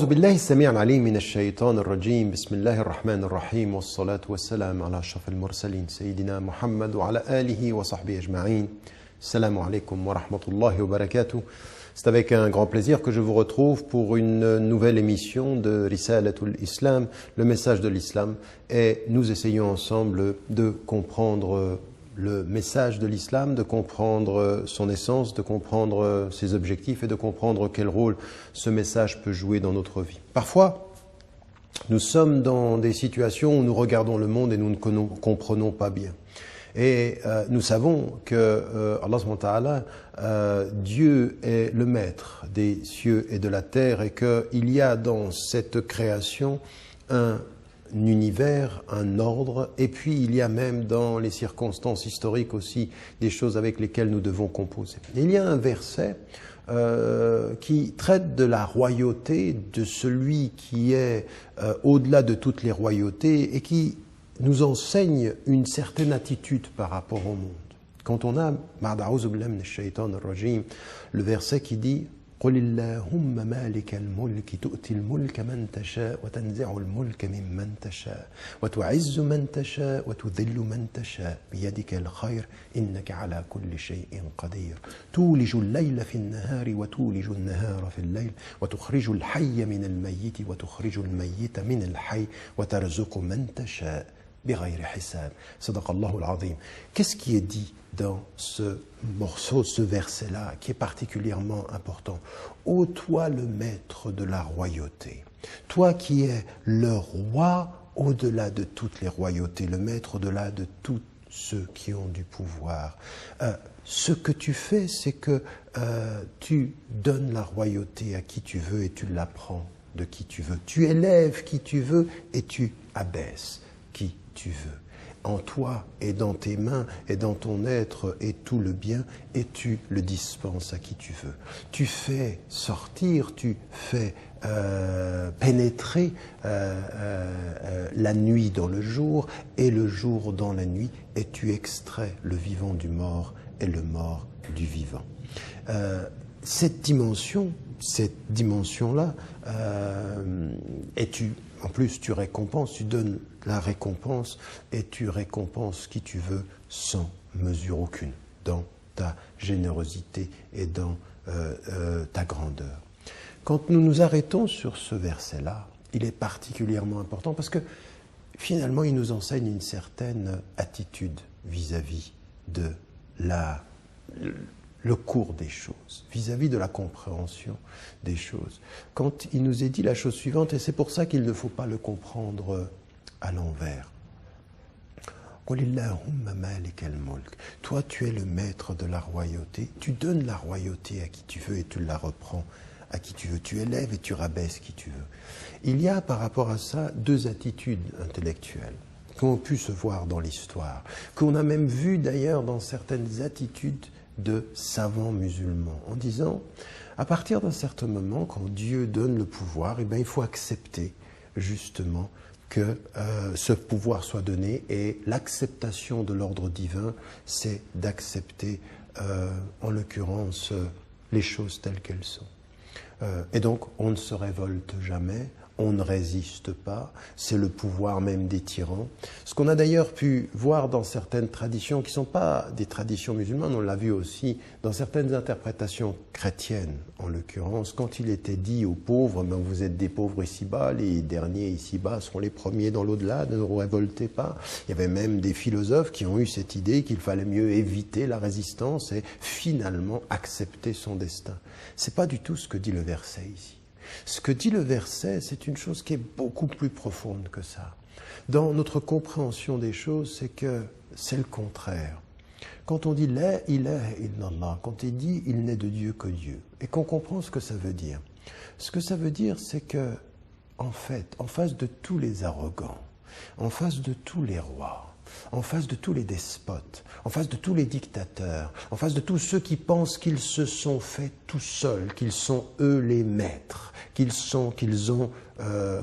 أعوذ بالله السميع العليم من الشيطان الرجيم بسم الله الرحمن الرحيم والصلاة والسلام على أشرف المرسلين سيدنا محمد وعلى آله وصحبه أجمعين. Assalamu alaikum wa rahmatullahi wa barakatuh. C'est avec un grand plaisir que je vous retrouve pour une nouvelle émission de Risalatul Islam, le message de l'islam, et nous essayons ensemble de comprendre le message de l'islam, de comprendre son essence, de comprendre ses objectifs et de comprendre quel rôle ce message peut jouer dans notre vie. Parfois, nous sommes dans des situations où nous regardons le monde et nous ne comprenons pas bien. Et nous savons que Allah subhanahu wa ta'ala, Dieu est le maître des cieux et de la terre et qu'il y a dans cette création un univers, un ordre, et puis il y a même dans les circonstances historiques aussi des choses avec lesquelles nous devons composer. Et il y a un verset qui traite de la royauté, de celui qui est au-delà de toutes les royautés et qui nous enseigne une certaine attitude par rapport au monde. Quand on a le verset qui dit قل اللهم مالك الملك تؤتي الملك من تشاء وتنزع الملك ممن تشاء وتعز من تشاء وتذل من تشاء بيدك الخير إنك على كل شيء قدير تولج الليل في النهار وتولج النهار في الليل وتخرج الحي من الميت وتخرج الميت من الحي وترزق من تشاء بغير حساب صدق الله العظيم. Qu'est-ce qui est dit dans ce morceau, ce verset-là, qui est particulièrement important? Ô toi le maître de la royauté, toi qui es le roi au-delà de toutes les royautés, le maître au-delà de tous ceux qui ont du pouvoir. Ce que tu fais, c'est que tu donnes la royauté à qui tu veux et tu la prends de qui tu veux. Tu élèves qui tu veux et tu abaisses qui tu veux. En toi et dans tes mains et dans ton être est tout le bien et tu le dispenses à qui tu veux. Tu fais sortir, tu fais pénétrer la nuit dans le jour et le jour dans la nuit et tu extrais le vivant du mort et le mort du vivant. Cette dimension-là, et en plus tu récompenses, tu donnes la récompense et tu récompenses qui tu veux sans mesure aucune, dans ta générosité et dans ta grandeur. Quand nous nous arrêtons sur ce verset-là, il est particulièrement important parce que finalement il nous enseigne une certaine attitude vis-à-vis de le cours des choses, vis-à-vis de la compréhension des choses. Quand il nous est dit la chose suivante, et c'est pour ça qu'il ne faut pas le comprendre à l'envers. Toi, tu es le maître de la royauté, tu donnes la royauté à qui tu veux et tu la reprends à qui tu veux, tu élèves et tu rabaisses qui tu veux. Il y a par rapport à ça deux attitudes intellectuelles qui ont pu se voir dans l'histoire, qu'on a même vu d'ailleurs dans certaines attitudes de savants musulmans, en disant, à partir d'un certain moment, quand Dieu donne le pouvoir, eh bien, il faut accepter justement que ce pouvoir soit donné, et l'acceptation de l'ordre divin, c'est d'accepter, en l'occurrence, les choses telles qu'elles sont. Et donc, on ne se révolte jamais, on ne résiste pas, c'est le pouvoir même des tyrans. Ce qu'on a d'ailleurs pu voir dans certaines traditions qui ne sont pas des traditions musulmanes, on l'a vu aussi dans certaines interprétations chrétiennes, en l'occurrence, quand il était dit aux pauvres, ben vous êtes des pauvres ici-bas, les derniers ici-bas seront les premiers dans l'au-delà, ne vous révoltez pas. Il y avait même des philosophes qui ont eu cette idée qu'il fallait mieux éviter la résistance et finalement accepter son destin. Ce n'est pas du tout ce que dit le verset ici. Ce que dit le verset, c'est une chose qui est beaucoup plus profonde que ça. Dans notre compréhension des choses, c'est que c'est le contraire. Quand on dit « La ilaha illallah », quand il dit « il n'est de Dieu que Dieu », et qu'on comprend ce que ça veut dire, ce que ça veut dire, c'est que, en fait, en face de tous les arrogants, en face de tous les rois, en face de tous les despotes, en face de tous les dictateurs, en face de tous ceux qui pensent qu'ils se sont faits tout seuls, qu'ils sont eux les maîtres, qu'ils ont,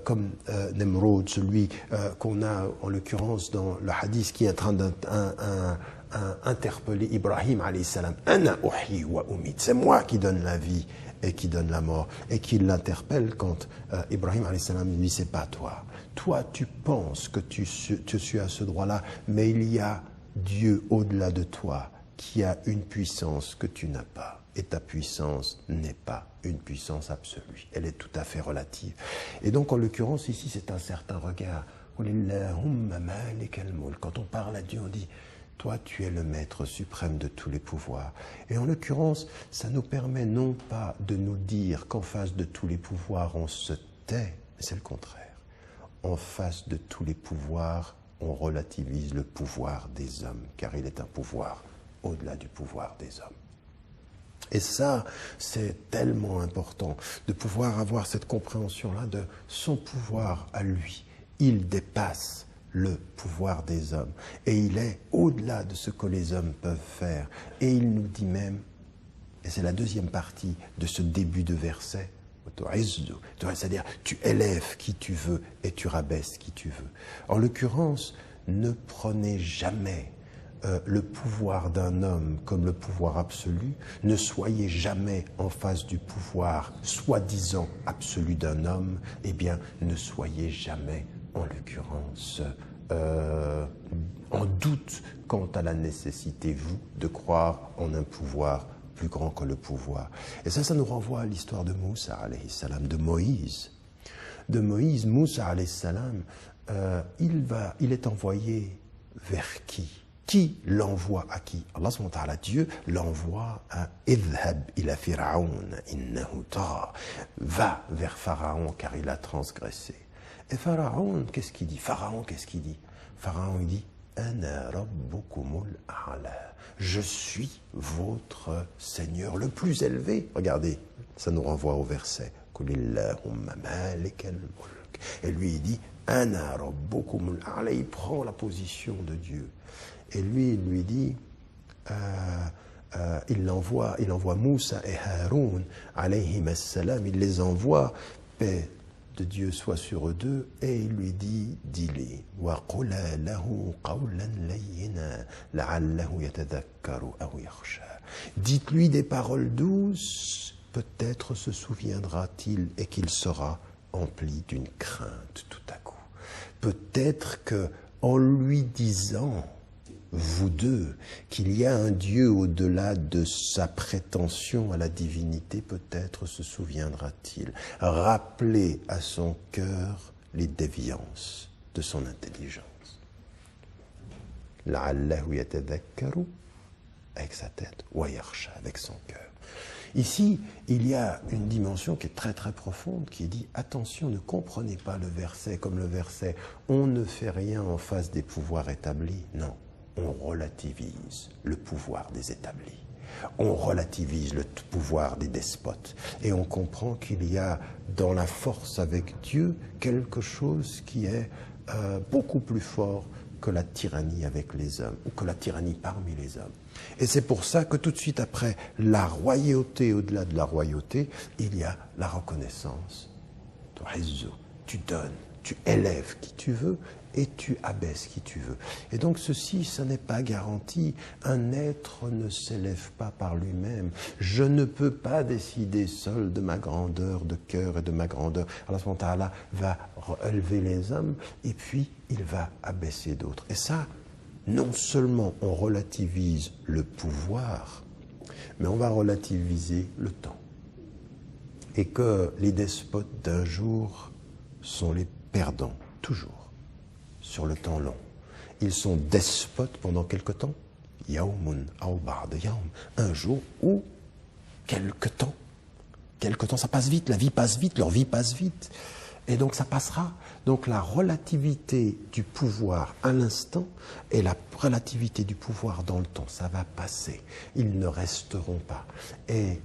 comme Nemrod, celui qu'on a en l'occurrence dans le hadith qui est en train d'interpeller Ibrahim alayhi salam. Ana uhyi wa umit, c'est moi qui donne la vie et qui donne la mort, et qui l'interpelle quand Ibrahim alayhi salam lui dit, c'est pas toi. Toi, tu penses que tu suis à ce droit-là, mais il y a Dieu au-delà de toi qui a une puissance que tu n'as pas. Et ta puissance n'est pas une puissance absolue. Elle est tout à fait relative. Et donc, en l'occurrence, ici, c'est un certain regard. Quand on parle à Dieu, on dit, toi, tu es le maître suprême de tous les pouvoirs. Et en l'occurrence, ça nous permet non pas de nous dire qu'en face de tous les pouvoirs, on se tait, mais c'est le contraire. En face de tous les pouvoirs, on relativise le pouvoir des hommes, car il est un pouvoir au-delà du pouvoir des hommes. Et ça, c'est tellement important de pouvoir avoir cette compréhension-là de son pouvoir à lui. Il dépasse le pouvoir des hommes. Et il est au-delà de ce que les hommes peuvent faire. Et il nous dit même, et c'est la deuxième partie de ce début de verset, c'est-à-dire tu élèves qui tu veux et tu rabaisses qui tu veux. En l'occurrence, ne prenez jamais le pouvoir d'un homme comme le pouvoir absolu, ne soyez jamais en face du pouvoir soi-disant absolu d'un homme, eh bien ne soyez jamais en l'occurrence en doute quant à la nécessité, vous, de croire en un pouvoir plus grand que le pouvoir. Et ça nous renvoie à l'histoire de Moussa alayhi salam, de Moïse. De Moïse, Moussa alayhi salam, il est envoyé vers qui? Qui l'envoie à qui? Allah subhanahu wa ta'ala, Dieu l'envoie à Idhab ila Fir'aun innahu tagha. Va vers Pharaon car il a transgressé. Et Pharaon, qu'est-ce qu'il dit? Pharaon, il dit Ana rabbukumul a'la. Je suis votre Seigneur le plus élevé. Regardez, ça nous renvoie au verset. Qulillahumma malikal mulk. Et lui, il dit Ana rabbukumul a'la. Il prend la position de Dieu. Et lui, il lui dit, il envoie Moussa et Haroun, alayhim as-salam, il les envoie, paix de Dieu soit sur eux deux, et il lui dit, dis-les, wa qula lahu qawlan layyina, la'allahu yatadhakkaru aw yakhsha. Dites-lui des paroles douces, peut-être se souviendra-t-il et qu'il sera empli d'une crainte tout à coup. Peut-être que en lui disant, vous deux, qu'il y a un Dieu au-delà de sa prétention à la divinité, peut-être se souviendra-t-il. Rappeler à son cœur les déviances de son intelligence. La'allahu yatadhakkaru, avec sa tête, wa yakhsha, avec son cœur. Ici, il y a une dimension qui est très très profonde, qui dit, attention, ne comprenez pas le verset comme le verset « on ne fait rien en face des pouvoirs établis ». Non. On relativise le pouvoir des établis. On relativise le pouvoir des despotes. Et on comprend qu'il y a dans la force avec Dieu quelque chose qui est beaucoup plus fort que la tyrannie avec les hommes, ou que la tyrannie parmi les hommes. Et c'est pour ça que tout de suite après la royauté, au-delà de la royauté, il y a la reconnaissance. Tu donnes, tu élèves qui tu veux, et tu abaisses qui tu veux. Et donc ceci, ce n'est pas garanti. Un être ne s'élève pas par lui-même. Je ne peux pas décider seul de ma grandeur de cœur et de ma grandeur. Allah subhanahu wa ta'ala va élever les hommes et puis il va abaisser d'autres. Et ça, non seulement on relativise le pouvoir, mais on va relativiser le temps. Et que les despotes d'un jour sont les perdants, toujours. Sur le temps long. Ils sont despotes pendant quelque temps. Yawmun aw ba'da yawm. Un jour ou quelque temps. Quelque temps, ça passe vite, la vie passe vite, leur vie passe vite. Et donc ça passera. Donc la relativité du pouvoir à l'instant et la relativité du pouvoir dans le temps, ça va passer. Ils ne resteront pas. Et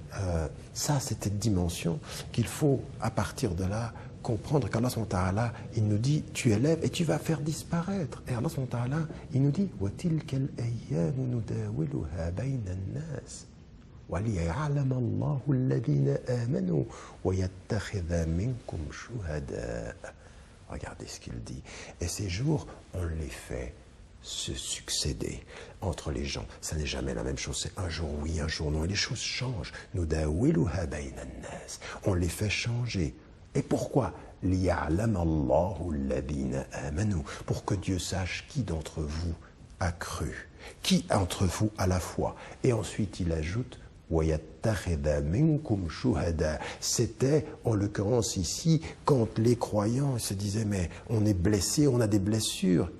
ça, c'est cette dimension qu'il faut, à partir de là, comprendre qu'Allah subhanahu wa ta'ala, il nous dit, tu élèves et tu vas faire disparaître. Et Allah subhanahu wa ta'ala, il nous dit, وَتِلْكَ الْأَيَّامُ نُدَاوِلُهَا بَيْنَ النَّاسِ وَلِيَعْلَمَ اللَّهُ الَّذِينَ آمَنُوا وَيَتَّخِذَ مِنْكُمْ شُهَدَاءَ. Regardez ce qu'il dit. Et ces jours, on les fait se succéder entre les gens. Ça n'est jamais la même chose. C'est un jour oui, un jour non. Et les choses changent. Nudawiluha bayna an-nas. On les fait changer. Et pourquoi? Liya'lam Allahu alladhina amanu. Pour que Dieu sache qui d'entre vous a cru. Qui d'entre vous a la foi. Et ensuite il ajoute c'était en l'occurrence ici quand les croyants se disaient mais on est blessé, on a des blessures,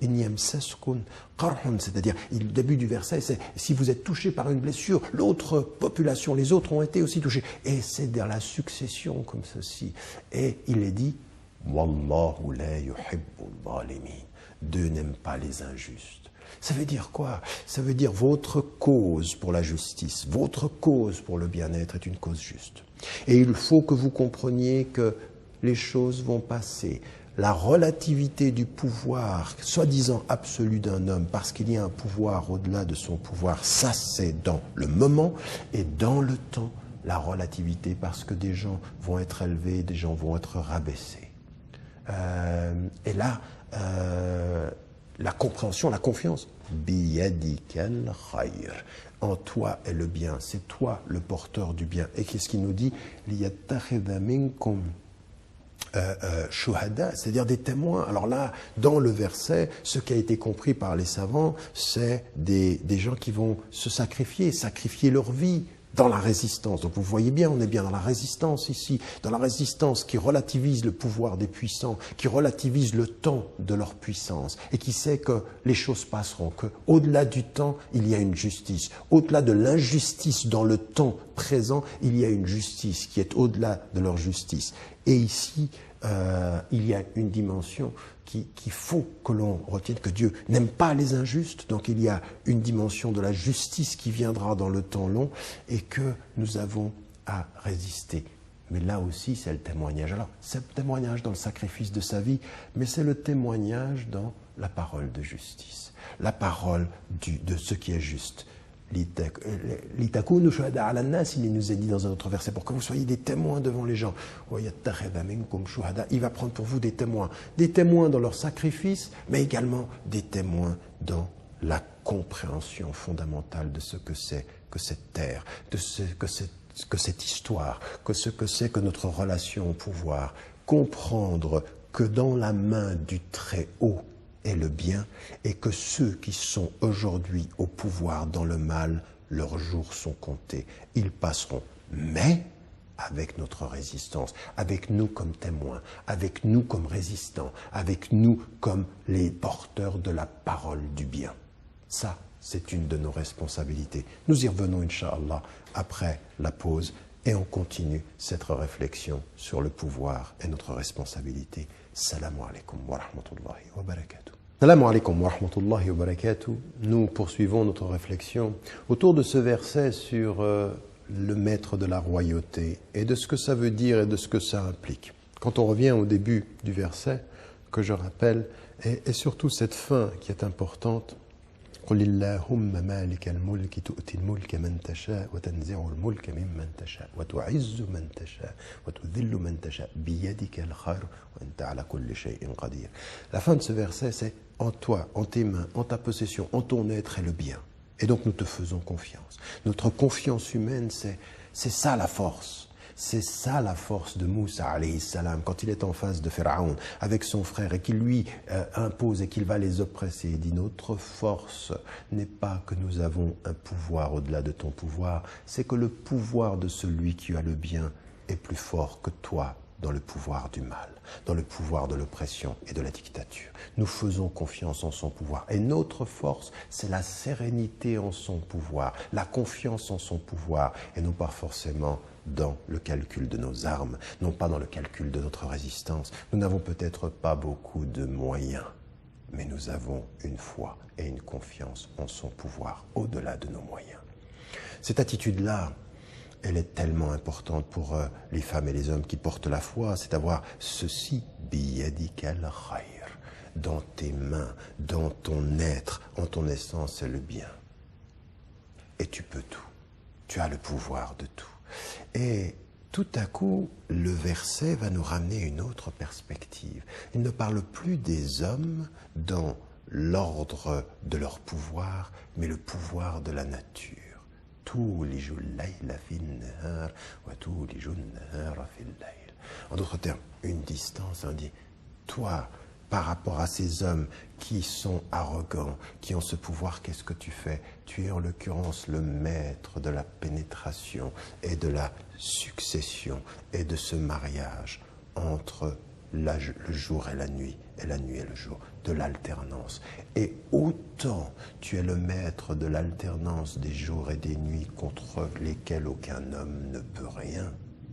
c'est-à-dire le début du verset c'est si vous êtes touché par une blessure, l'autre population, les autres ont été aussi touchés, et c'est dans la succession comme ceci, et il est dit Wallahu la yuhibbul zalimin. Dieu n'aime pas les injustes. Ça veut dire quoi? Ça veut dire votre cause pour la justice, votre cause pour le bien-être est une cause juste. Et il faut que vous compreniez que les choses vont passer. La relativité du pouvoir, soi-disant absolu d'un homme, parce qu'il y a un pouvoir au-delà de son pouvoir, ça c'est dans le moment et dans le temps. La relativité, parce que des gens vont être élevés, des gens vont être rabaissés. Et là, la compréhension, la confiance. Biyadikal khayr. En toi est le bien, c'est toi le porteur du bien. Et qu'est-ce qu'il nous dit? Liyattakhidha minkum shuhada, c'est-à-dire des témoins. Alors là, dans le verset, ce qui a été compris par les savants, c'est des gens qui vont se sacrifier leur vie dans la résistance. Donc vous voyez bien, on est bien dans la résistance ici, dans la résistance qui relativise le pouvoir des puissants, qui relativise le temps de leur puissance et qui sait que les choses passeront, qu'au-delà du temps, il y a une justice. Au-delà de l'injustice dans le temps présent, il y a une justice qui est au-delà de leur justice. Et ici, il y a une dimension qu'il faut que l'on retienne, que Dieu n'aime pas les injustes, donc il y a une dimension de la justice qui viendra dans le temps long et que nous avons à résister. Mais là aussi, c'est le témoignage. Alors, c'est le témoignage dans le sacrifice de sa vie, mais c'est le témoignage dans la parole de justice, la parole de ce qui est juste. Litakunu shuhada ala nas, il nous est dit dans un autre verset, pour que vous soyez des témoins devant les gens. Il va prendre pour vous des témoins dans leur sacrifice, mais également des témoins dans la compréhension fondamentale de ce que c'est que cette terre, de ce que cette histoire, que ce que c'est que notre relation au pouvoir. Comprendre que dans la main du Très-Haut est le bien et que ceux qui sont aujourd'hui au pouvoir dans le mal, leurs jours sont comptés. Ils passeront, mais avec notre résistance, avec nous comme témoins, avec nous comme résistants, avec nous comme les porteurs de la parole du bien. Ça, c'est une de nos responsabilités. Nous y revenons, Inch'Allah, après la pause et on continue cette réflexion sur le pouvoir et notre responsabilité. Salamu alaikum wa rahmatullahi wa barakatuh. Salamu alaikum wa rahmatullahi wa barakatuh. Nous poursuivons notre réflexion autour de ce verset sur le maître de la royauté et de ce que ça veut dire et de ce que ça implique. Quand on revient au début du verset, que je rappelle, et surtout cette fin qui est importante, قل اللهم مالك الملك تؤتي الملك من تشاء وتنزع الملك ممن تشاء وتعز من تشاء وتذل من تشاء بيدك الخير وأنت على كل شيء قدير. La fin de ce verset, c'est en toi, en tes mains, en ta possession, en ton être est le bien. Et donc nous te faisons confiance. Notre confiance humaine, c'est ça la force. C'est ça la force de Moussa alayhi salam quand il est en face de Pharaon avec son frère et qu'il lui impose et qu'il va les oppresser. Il dit notre force n'est pas que nous avons un pouvoir au-delà de ton pouvoir, c'est que le pouvoir de celui qui a le bien est plus fort que toi dans le pouvoir du mal, dans le pouvoir de l'oppression et de la dictature. Nous faisons confiance en son pouvoir. Et notre force, c'est la sérénité en son pouvoir, la confiance en son pouvoir, et non pas forcément dans le calcul de nos armes, non pas dans le calcul de notre résistance. Nous n'avons peut-être pas beaucoup de moyens, mais nous avons une foi et une confiance en son pouvoir au-delà de nos moyens. Cette attitude-là, elle est tellement importante pour les femmes et les hommes qui portent la foi, c'est d'avoir ceci, biyadikal khayr, dans tes mains, dans ton être, en ton essence, c'est le bien. Et tu peux tout. Tu as le pouvoir de tout. Et tout à coup, le verset va nous ramener une autre perspective. Il ne parle plus des hommes dans l'ordre de leur pouvoir, mais le pouvoir de la nature. En d'autres termes, une distance, on dit, toi, par rapport à ces hommes qui sont arrogants, qui ont ce pouvoir, qu'est-ce que tu fais? Tu es en l'occurrence le maître de la pénétration et de la succession et de ce mariage entre le jour et la nuit et le jour, de l'alternance. Et autant tu es le maître de l'alternance des jours et des nuits contre lesquels aucun homme ne peut rien,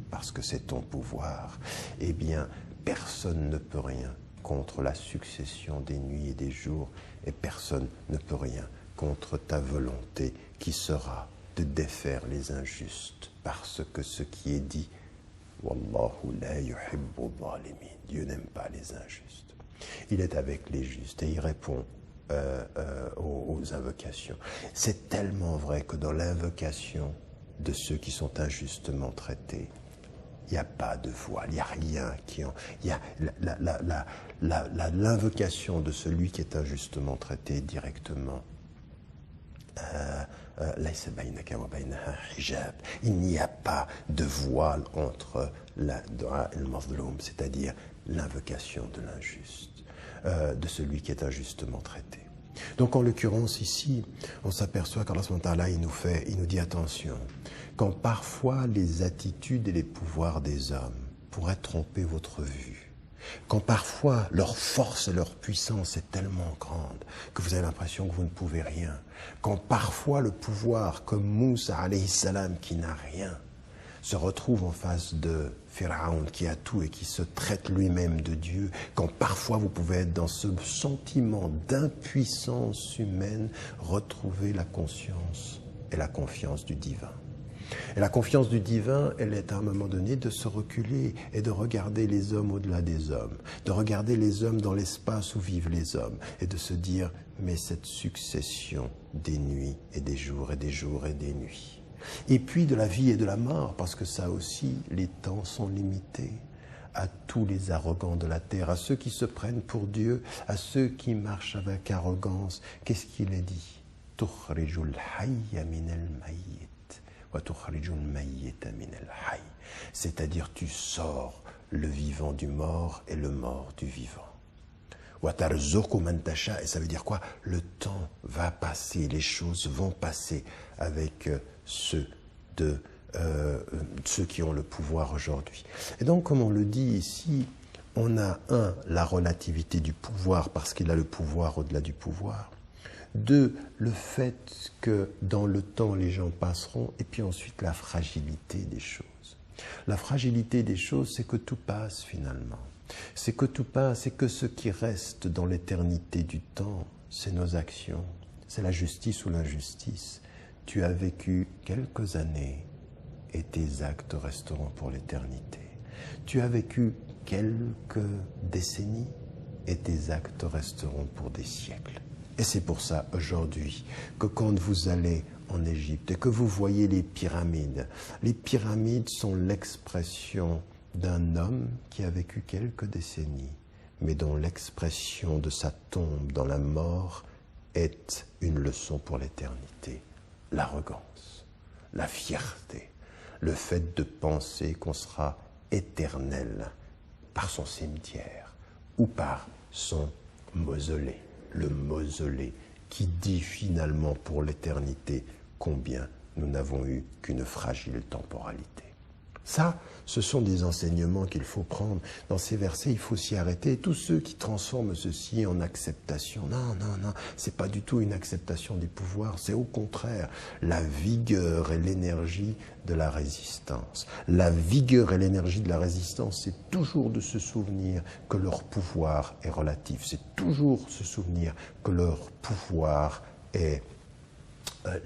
parce que c'est ton pouvoir, eh bien, personne ne peut rien contre la succession des nuits et des jours, et personne ne peut rien contre ta volonté qui sera de défaire les injustes, parce que ce qui est dit, Wallahu la yuhibbu zalimin, Dieu n'aime pas les injustes. Il est avec les justes et il répond aux invocations. C'est tellement vrai que dans l'invocation de ceux qui sont injustement traités, il n'y a pas de voile, il n'y a rien qui en... Il y a l'invocation de celui qui est injustement traité directement. Il n'y a pas de voile entre la dua et le mazloum, c'est-à-dire l'invocation de l'injuste, de celui qui est injustement traité. Donc en l'occurrence ici, on s'aperçoit qu'Allah subhanahu wa ta'ala, il nous dit attention, quand parfois les attitudes et les pouvoirs des hommes pourraient tromper votre vue, quand parfois leur force et leur puissance est tellement grande que vous avez l'impression que vous ne pouvez rien, quand parfois le pouvoir, comme Moussa alayhi salam qui n'a rien, se retrouve en face de Pharaon qui a tout et qui se traite lui-même de Dieu, quand parfois vous pouvez être dans ce sentiment d'impuissance humaine, retrouver la conscience et la confiance du divin. Et la confiance du divin, elle est à un moment donné de se reculer et de regarder les hommes au-delà des hommes, de regarder les hommes dans l'espace où vivent les hommes et de se dire, mais cette succession des nuits et des jours et des jours et des nuits. Et puis de la vie et de la mort, parce que ça aussi, les temps sont limités. À tous les arrogants de la terre, à ceux qui se prennent pour Dieu, à ceux qui marchent avec arrogance, qu'est-ce qu'il est dit? Tukhrijul hayya minal mayyit. C'est-à-dire tu sors le vivant du mort et le mort du vivant. Et ça veut dire quoi? Le temps va passer, les choses vont passer avec ceux qui ont le pouvoir aujourd'hui. Et donc, comme on le dit ici, on a la relativité du pouvoir parce qu'il a le pouvoir au-delà du pouvoir. 2, le fait que dans le temps les gens passeront, et puis ensuite la fragilité des choses. La fragilité des choses, c'est que tout passe finalement. C'est que tout passe, et que ce qui reste dans l'éternité du temps, c'est nos actions, c'est la justice ou l'injustice. Tu as vécu quelques années et tes actes resteront pour l'éternité. Tu as vécu quelques décennies et tes actes resteront pour des siècles. Et c'est pour ça aujourd'hui que quand vous allez en Égypte et que vous voyez les pyramides sont l'expression d'un homme qui a vécu quelques décennies, mais dont l'expression de sa tombe dans la mort est une leçon pour l'éternité. L'arrogance, la fierté, le fait de penser qu'on sera éternel par son cimetière ou par son mausolée. Le mausolée qui dit finalement pour l'éternité combien nous n'avons eu qu'une fragile temporalité. Ça, ce sont des enseignements qu'il faut prendre. Dans ces versets, il faut s'y arrêter. Tous ceux qui transforment ceci en acceptation, non, c'est pas du tout une acceptation des pouvoirs, c'est au contraire la vigueur et l'énergie de la résistance. La vigueur et l'énergie de la résistance, c'est toujours de se souvenir que leur pouvoir est relatif. C'est toujours se souvenir que leur pouvoir est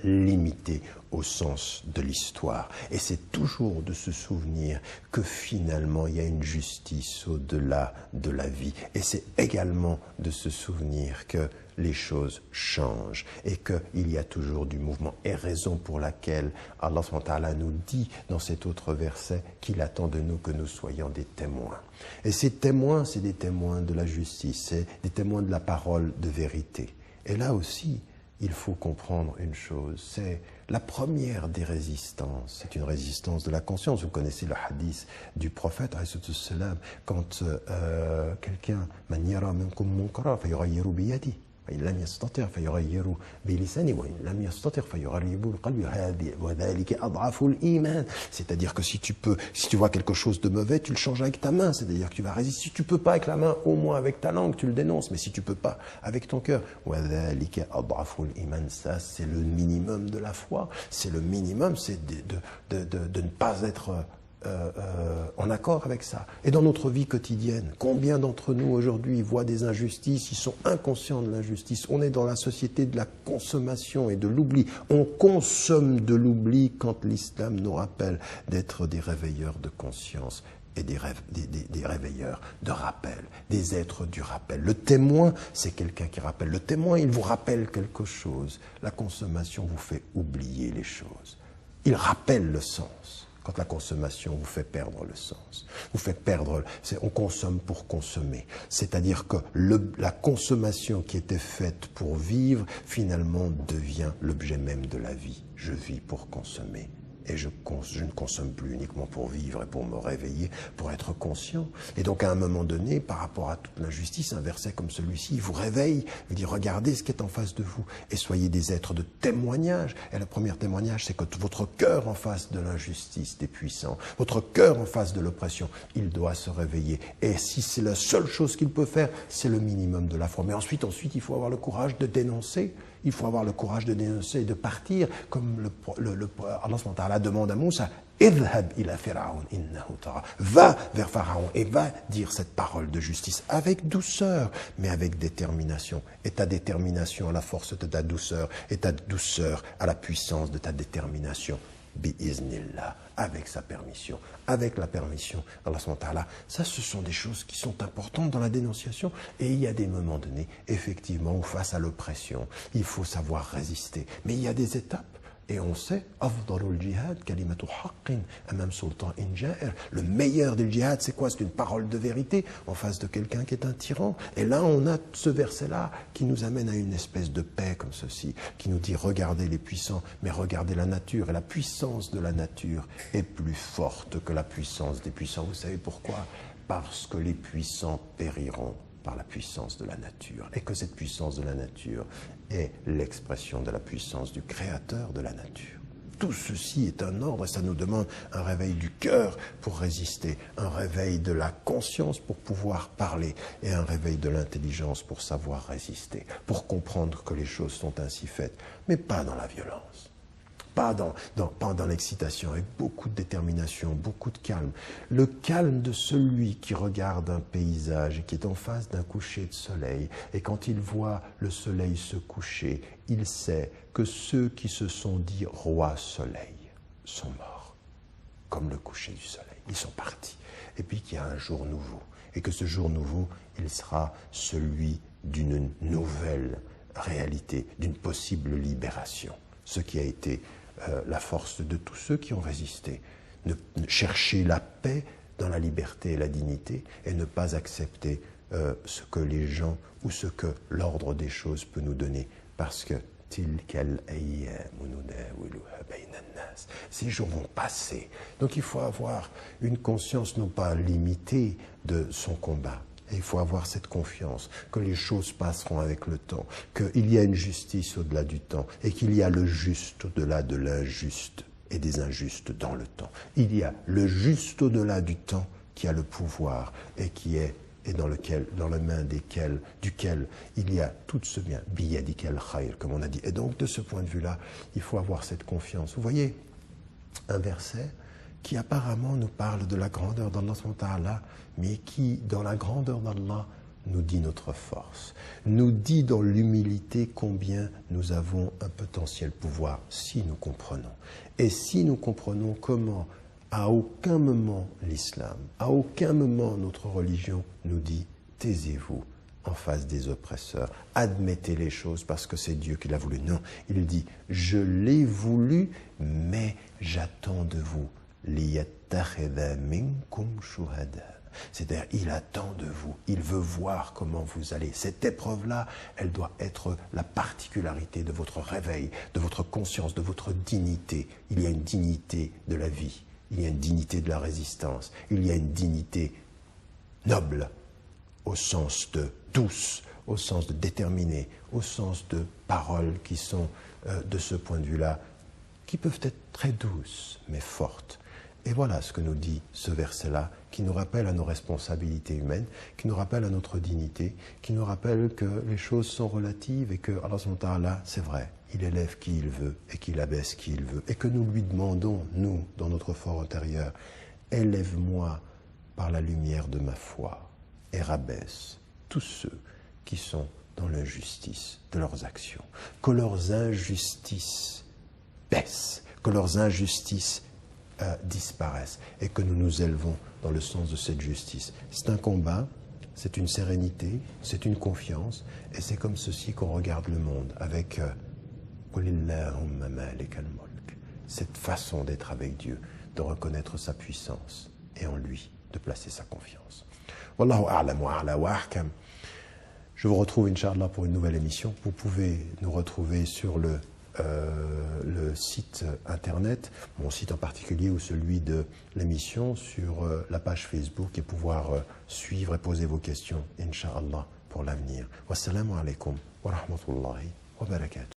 limité au sens de l'histoire. Et c'est toujours de se souvenir que finalement il y a une justice au-delà de la vie. Et c'est également de se souvenir que les choses changent et qu'il y a toujours du mouvement. Et raison pour laquelle Allah subhanahu wa ta'ala nous dit dans cet autre verset qu'il attend de nous que nous soyons des témoins. Et ces témoins, c'est des témoins de la justice, c'est des témoins de la parole de vérité. Et là aussi, il faut comprendre une chose, c'est la première des résistances, c'est une résistance de la conscience. Vous connaissez le hadith du prophète, quand quelqu'un « Man yara minkum munkara fayughayyiru biyadi » فإن لم يستطع فيغير بلسانه وإن لم يستطع فيغير بقلبه وذلك أضعف الإيمان. C'est-à-dire que si tu vois quelque chose de mauvais, tu le changes avec ta main, c'est-à-dire que tu vas résister. Si tu peux pas avec la main, au moins avec ta langue, tu le dénonces, mais si tu peux pas avec ton cœur, وذلك أضعف الإيمان, ça c'est le minimum de la foi, c'est le minimum, c'est de ne pas être en accord avec ça. Et dans notre vie quotidienne, combien d'entre nous aujourd'hui voient des injustices, ils sont inconscients de l'injustice. On est dans la société de la consommation et de l'oubli. On consomme de l'oubli quand l'islam nous rappelle d'être des réveilleurs de conscience et des réveilleurs de rappel, des êtres du rappel. Le témoin, c'est quelqu'un qui rappelle. Le témoin, il vous rappelle quelque chose. La consommation vous fait oublier les choses. Il rappelle le sens. Quand la consommation vous fait perdre le sens, vous fait perdre, on consomme pour consommer. C'est-à-dire que la consommation qui était faite pour vivre, finalement devient l'objet même de la vie. Je vis pour consommer. Et je ne consomme plus uniquement pour vivre et pour me réveiller, pour être conscient. Et donc à un moment donné, par rapport à toute l'injustice, un verset comme celui-ci, il vous réveille, il dit regardez ce qui est en face de vous et soyez des êtres de témoignage. Et le premier témoignage, c'est que votre cœur en face de l'injustice des puissants, votre cœur en face de l'oppression, il doit se réveiller. Et si c'est la seule chose qu'il peut faire, c'est le minimum de la foi. Mais ensuite, il faut avoir le courage de dénoncer. Il faut avoir le courage de dénoncer et de partir, comme Allah subhanahu wa ta'ala demande à Moussa, idhab ila Pharaon innahu tara. Va vers Pharaon et va dire cette parole de justice avec douceur, mais avec détermination. Et ta détermination à la force de ta douceur, et ta douceur à la puissance de ta détermination. Bi-iznillah, avec sa permission, avec la permission d'Allah subhanahu wa ta'ala. Ça, ce sont des choses qui sont importantes dans la dénonciation. Et il y a des moments donnés, effectivement, où face à l'oppression, il faut savoir résister. Mais il y a des étapes. Et on sait, afdalul jihad kalimatu haqqin amam sultan ja'ir. Le meilleur du djihad, c'est quoi? C'est une parole de vérité en face de quelqu'un qui est un tyran. Et là, on a ce verset-là qui nous amène à une espèce de paix comme ceci, qui nous dit regardez les puissants, mais regardez la nature. Et la puissance de la nature est plus forte que la puissance des puissants. Vous savez pourquoi? Parce que les puissants périront par la puissance de la nature, et que cette puissance de la nature est l'expression de la puissance du Créateur de la nature. Tout ceci est un ordre et ça nous demande un réveil du cœur pour résister, un réveil de la conscience pour pouvoir parler et un réveil de l'intelligence pour savoir résister, pour comprendre que les choses sont ainsi faites, mais pas dans la violence. Pas dans l'excitation, avec beaucoup de détermination, beaucoup de calme. Le calme de celui qui regarde un paysage et qui est en face d'un coucher de soleil. Et quand il voit le soleil se coucher, il sait que ceux qui se sont dit roi soleil sont morts, comme le coucher du soleil. Ils sont partis. Et puis qu'il y a un jour nouveau. Et que ce jour nouveau, il sera celui d'une nouvelle réalité, d'une possible libération. Ce qui a été la force de tous ceux qui ont résisté. Chercher la paix dans la liberté et la dignité et ne pas accepter ce que les gens ou ce que l'ordre des choses peut nous donner. Parce que ces jours vont passer. Donc il faut avoir une conscience non pas limitée de son combat. Et il faut avoir cette confiance que les choses passeront avec le temps, qu'il y a une justice au-delà du temps et qu'il y a le juste au-delà de l'injuste et des injustes dans le temps. Il y a le juste au-delà du temps qui a le pouvoir et qui est et dans les mains duquel il y a tout ce bien, biyadikal khayr, comme on a dit. Et donc de ce point de vue-là, il faut avoir cette confiance. Vous voyez, un verset qui apparemment nous parle de la grandeur d'Allah, mais qui, dans la grandeur d'Allah, nous dit notre force, nous dit dans l'humilité combien nous avons un potentiel pouvoir si nous comprenons. Et si nous comprenons comment, à aucun moment l'islam, à aucun moment notre religion nous dit « taisez-vous » en face des oppresseurs, admettez les choses parce que c'est Dieu qui l'a voulu. Non, il dit « je l'ai voulu, mais j'attends de vous ». C'est-à-dire, il attend de vous, il veut voir comment vous allez. Cette épreuve-là, elle doit être la particularité de votre réveil, de votre conscience, de votre dignité. Il y a une dignité de la vie, il y a une dignité de la résistance, il y a une dignité noble, au sens de douce, au sens de déterminé, au sens de paroles qui sont, de ce point de vue-là, qui peuvent être très douces, mais fortes. Et voilà ce que nous dit ce verset-là, qui nous rappelle à nos responsabilités humaines, qui nous rappelle à notre dignité, qui nous rappelle que les choses sont relatives et que Allah subhanahu wa ta'ala, c'est vrai, il élève qui il veut et qu'il abaisse qui il veut. Et que nous lui demandons, nous, dans notre fort intérieur, élève-moi par la lumière de ma foi et rabaisse tous ceux qui sont dans l'injustice de leurs actions. Que leurs injustices baissent, que leurs injustices disparaissent et que nous nous élevons dans le sens de cette justice. C'est un combat, c'est une sérénité, c'est une confiance et c'est comme ceci qu'on regarde le monde avec cette façon d'être avec Dieu, de reconnaître sa puissance et en lui de placer sa confiance. Wallahu a'lam wa a'la wa ahkam. Je vous retrouve Inch'Allah pour une nouvelle émission. Vous pouvez nous retrouver sur le site internet, mon site en particulier ou celui de l'émission, sur la page Facebook et pouvoir suivre et poser vos questions, Inch'Allah, pour l'avenir. Wassalamu alaikum wa rahmatullahi wa barakatuh.